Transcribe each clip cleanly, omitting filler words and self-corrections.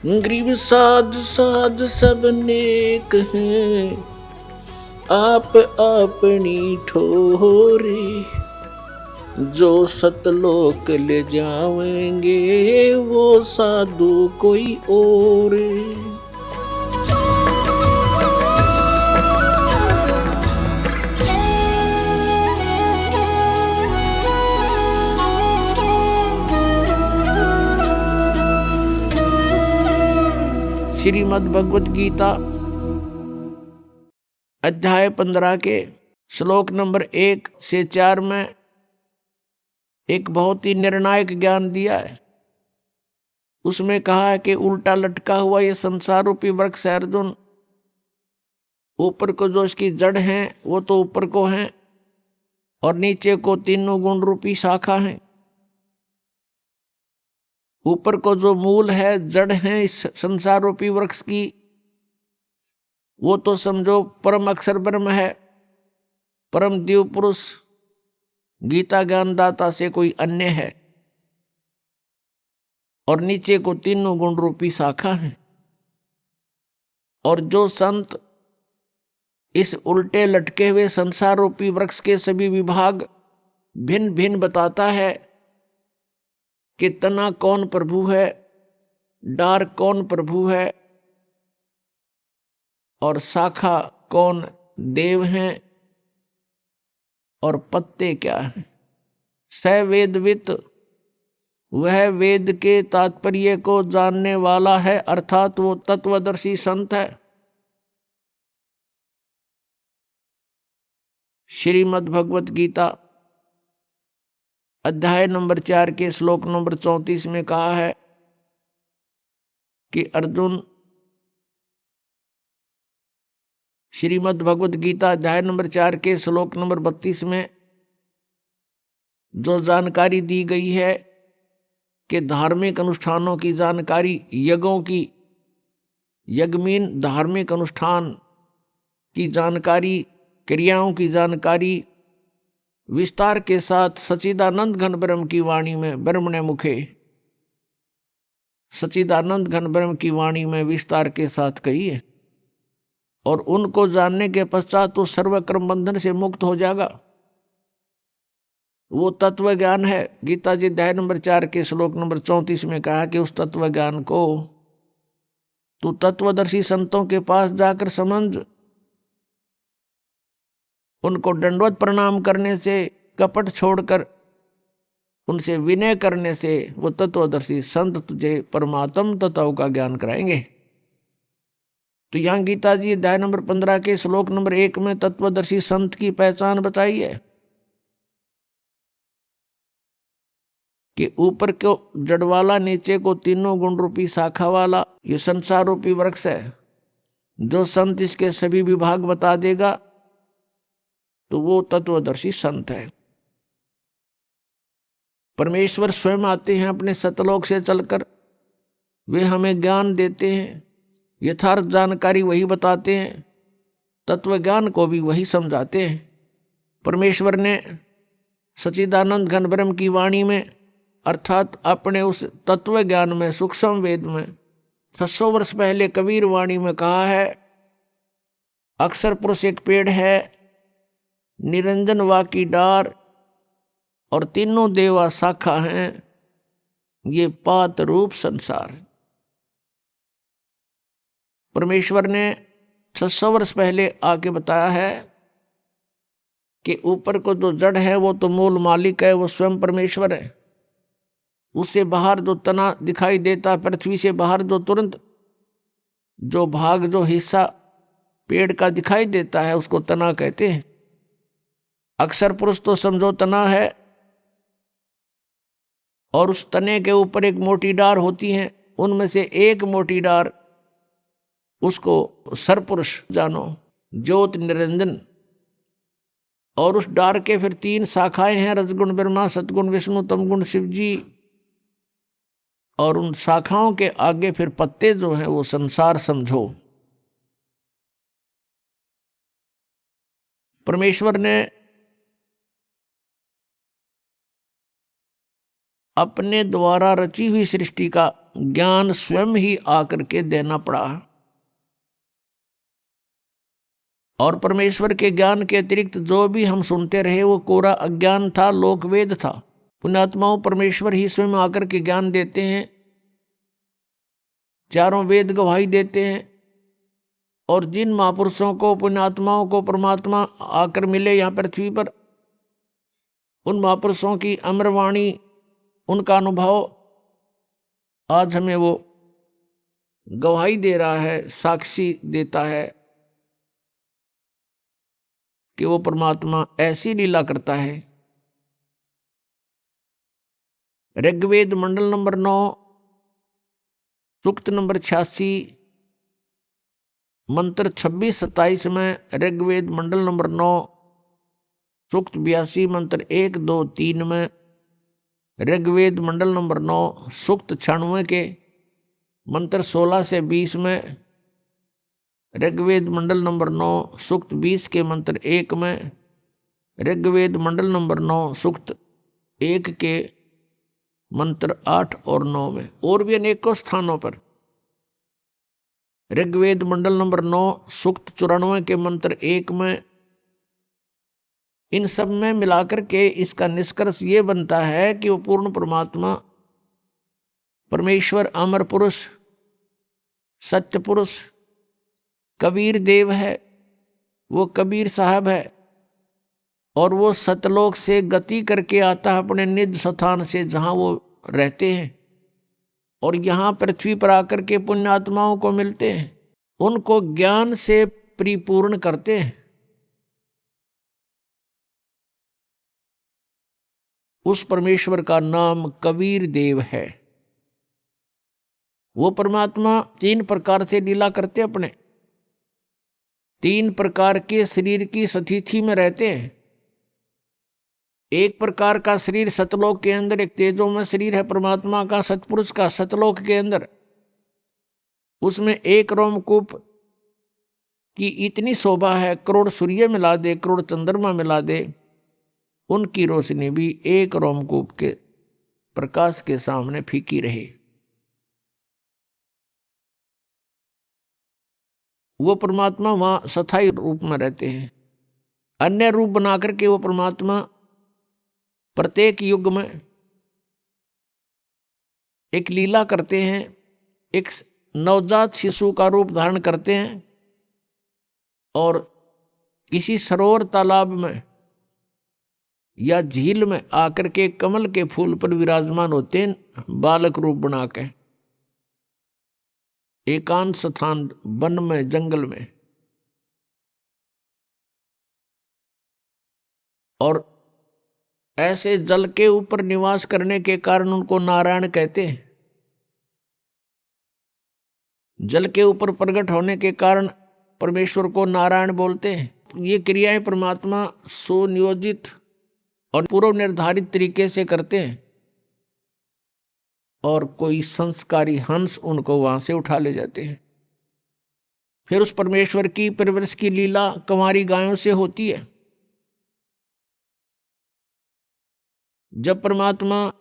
गरीब साध साध सब नेक हैं, आप अपनी ठोरे। जो सतलोक ले जावेंगे वो साधु कोई और। श्रीमद् भगवत गीता अध्याय 15 के श्लोक नंबर 1 से 4 में एक बहुत ही निर्णायक ज्ञान दिया है। उसमें कहा है कि उल्टा लटका हुआ ये संसार रूपी वृक्ष है अर्जुन, ऊपर को जो इसकी जड़ है वो तो ऊपर को है और नीचे को तीनों गुण रूपी शाखा है। ऊपर को जो मूल है, जड़ है इस संसार रूपी वृक्ष की, वो तो समझो परम अक्षर ब्रह्म है, परम दिव्य पुरुष गीता ज्ञानदाता से कोई अन्य है। और नीचे को तीनों गुण रूपी शाखा है। और जो संत इस उल्टे लटके हुए संसार रूपी वृक्ष के सभी विभाग भिन्न भिन्न बताता है कि तना कौन प्रभु है, डार कौन प्रभु है और शाखा कौन देव हैं और पत्ते क्या हैं। स वेदवित, वह वेद के तात्पर्य को जानने वाला है, अर्थात वो तत्वदर्शी संत है। श्रीमद् भगवत गीता अध्याय नंबर 4 के श्लोक नंबर 34 में कहा है कि अर्जुन, श्रीमद् भगवत गीता अध्याय नंबर 4 के श्लोक नंबर 32 में जो जानकारी दी गई है कि धार्मिक अनुष्ठानों की जानकारी, यज्ञों की, यज्ञमीन धार्मिक अनुष्ठान की जानकारी, क्रियाओं की जानकारी विस्तार के साथ सच्चिदानंद घन ब्रह्म की वाणी में, ब्रह्म ने मुखे सच्चिदानंद घन ब्रह्म की वाणी में विस्तार के साथ कही है। और उनको जानने के पश्चात तो सर्वकर्म बंधन से मुक्त हो जाएगा। वो तत्व ज्ञान है। गीता जी अध्याय नंबर 4 के श्लोक नंबर 34 में कहा कि उस तत्व ज्ञान को तू तत्वदर्शी संतों के पास जाकर समझ। उनको दंडवत प्रणाम करने से, कपट छोड़कर उनसे विनय करने से वो तत्वदर्शी संत तुझे परमात्म तत्व का ज्ञान कराएंगे। तो यहां गीता जी अध्याय नंबर 15 के श्लोक नंबर 1 में तत्वदर्शी संत की पहचान बताई है कि ऊपर को जड़ वाला, नीचे को तीनों गुण रूपी शाखा वाला ये संसार रूपी वृक्ष है। जो संत इसके सभी विभाग बता देगा तो वो तत्वदर्शी संत है। परमेश्वर स्वयं आते हैं अपने सतलोक से चलकर, वे हमें ज्ञान देते हैं, यथार्थ जानकारी वही बताते हैं, तत्व ज्ञान को भी वही समझाते हैं। परमेश्वर ने सच्चिदानंद घन ब्रह्म की वाणी में, अर्थात अपने उस तत्व ज्ञान में, सूक्ष्म वेद में 600 वर्ष पहले कबीर वाणी में कहा है, अक्षर पुरुष एक पेड़ है, निरंजन वा की डार और तीनों देवा शाखा हैं, ये पात रूप संसार। परमेश्वर ने 600 वर्ष पहले आके बताया है कि ऊपर को जो जड़ है वो तो मूल मालिक है, वो स्वयं परमेश्वर है। उससे बाहर जो तना दिखाई देता, पृथ्वी से बाहर जो तुरंत जो भाग, जो हिस्सा पेड़ का दिखाई देता है उसको तना कहते हैं। अक्षर पुरुष तो समझो तना है और उस तने के ऊपर एक मोटी डार होती है, उनमें से एक मोटी डार उसको सरपुरुष जानो, ज्योत निरंजन। और उस डार के फिर 3 शाखाएं हैं, रजगुण ब्रह्मा, सतगुण विष्णु, तमगुण शिव जी। और उन शाखाओं के आगे फिर पत्ते जो हैं वो संसार समझो। परमेश्वर ने अपने द्वारा रची हुई सृष्टि का ज्ञान स्वयं ही आकर के देना पड़ा। और परमेश्वर के ज्ञान के अतिरिक्त जो भी हम सुनते रहे वो कोरा अज्ञान था, लोकवेद था। पुण्यात्माओं, परमेश्वर ही स्वयं आकर के ज्ञान देते हैं, चारों वेद गवाही देते हैं। और जिन महापुरुषों को, पुण्यात्माओं को परमात्मा आकर मिले यहाँ पृथ्वी पर, उन महापुरुषों की अमरवाणी, उनका अनुभव आज हमें वो गवाही दे रहा है, साक्षी देता है कि वो परमात्मा ऐसी लीला करता है। ऋग्वेद मंडल नंबर 9 सूक्त नंबर 86 मंत्र 26-27 में, ऋग्वेद मंडल नंबर 9 सूक्त 82 मंत्र 1, 2, 3 में, ऋग्वेद मंडल नंबर 9 सूक्त 96 के मंत्र 16 से 20 में, ऋग्वेद मंडल नंबर 9 सूक्त 20 के मंत्र 1 में, ऋग्वेद मंडल नंबर 9 सूक्त 1 के मंत्र 8 और 9 में, और भी अनेकों स्थानों पर। ऋग्वेद मंडल नंबर 9 सूक्त 94 के मंत्र 1 में, इन सब में मिलाकर के इसका निष्कर्ष ये बनता है कि वो पूर्ण परमात्मा परमेश्वर अमर पुरुष, सत्य पुरुष, कबीर देव है। वो कबीर साहब है और वो सतलोक से गति करके आता है अपने निज स्थान से जहाँ वो रहते हैं, और यहाँ पृथ्वी पर आकर के पुण्यात्माओं को मिलते हैं, उनको ज्ञान से परिपूर्ण करते हैं। उस परमेश्वर का नाम कबीर देव है। वो परमात्मा 3 प्रकार से लीला करते, अपने 3 प्रकार के शरीर की स्थिति में रहते हैं। एक प्रकार का शरीर सतलोक के अंदर, एक तेजोमय शरीर है परमात्मा का, सतपुरुष का, सतलोक के अंदर। उसमें एक रोमकूप की इतनी शोभा है, करोड़ सूर्य मिला दे, करोड़ चंद्रमा मिला दे, उनकी रोशनी भी एक रोमकूप के प्रकाश के सामने फीकी रहे। वो परमात्मा वहां स्थायी रूप में रहते हैं। अन्य रूप बना करके वो परमात्मा प्रत्येक युग में एक लीला करते हैं, एक नवजात शिशु का रूप धारण करते हैं और किसी सरोवर, तालाब में या झील में आकर के कमल के फूल पर विराजमान होते हैं, बालक रूप बना के, एकांत स्थान, वन में, जंगल में। और ऐसे जल के ऊपर निवास करने के कारण उनको नारायण कहते हैं। जल के ऊपर प्रकट होने के कारण परमेश्वर को नारायण बोलते हैं। ये क्रियाएं परमात्मा सुनियोजित और पूर्व निर्धारित तरीके से करते हैं, और कोई संस्कारी हंस उनको वहां से उठा ले जाते हैं। फिर उस परमेश्वर की परवरिश की लीला कंवारी गायों से होती है। जब परमात्मा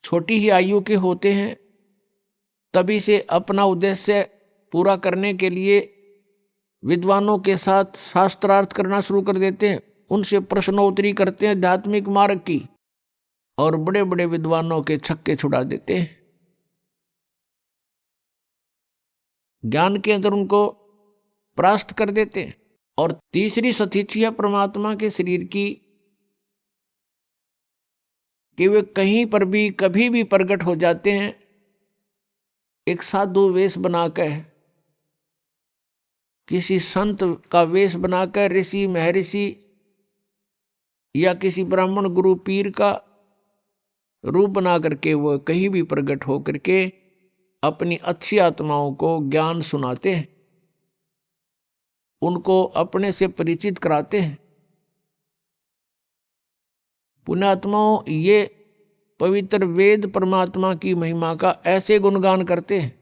छोटी ही आयु के होते हैं, तभी से अपना उद्देश्य पूरा करने के लिए विद्वानों के साथ शास्त्रार्थ करना शुरू कर देते हैं, उनसे प्रश्नोत्तरी करते हैं आध्यात्मिक मार्ग की, और बड़े बड़े विद्वानों के छक्के छुड़ा देते हैं। ज्ञान के अंदर उनको परास्त कर देते हैं। और तीसरी स्थिति है परमात्मा के शरीर की कि वे कहीं पर भी कभी भी प्रकट हो जाते हैं, एक साधु वेश बनाकर, किसी संत का वेश बनाकर, ऋषि महर्षि या किसी ब्राह्मण गुरु पीर का रूप बना करके वो कहीं भी प्रकट हो करके अपनी अच्छी आत्माओं को ज्ञान सुनाते हैं, उनको अपने से परिचित कराते हैं। पुण्यात्माओं, ये पवित्र वेद परमात्मा की महिमा का ऐसे गुणगान करते हैं।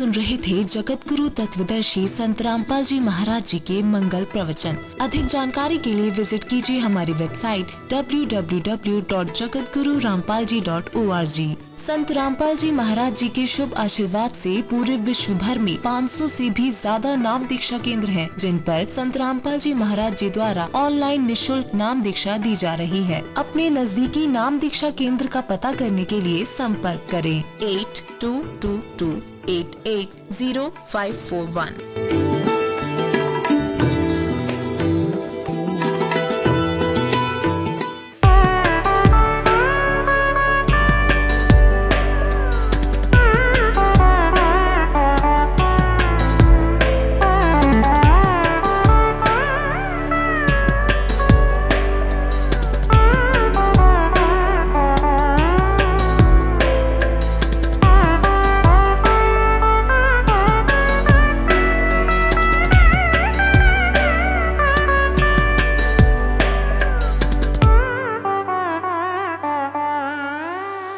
सुन रहे थे जगत गुरु तत्वदर्शी संत रामपाल जी महाराज जी के मंगल प्रवचन। अधिक जानकारी के लिए विजिट कीजिए हमारी वेबसाइट www.jagatgururampalji.org। संत रामपाल जी महाराज जी के शुभ आशीर्वाद से पूरे विश्व भर में 500 से भी ज्यादा नाम दीक्षा केंद्र हैं, जिन पर संत रामपाल जी महाराज जी द्वारा ऑनलाइन निशुल्क नाम दीक्षा दी जा रही है। अपने नजदीकी नाम दीक्षा केंद्र का पता करने के लिए संपर्क करें 8222880541।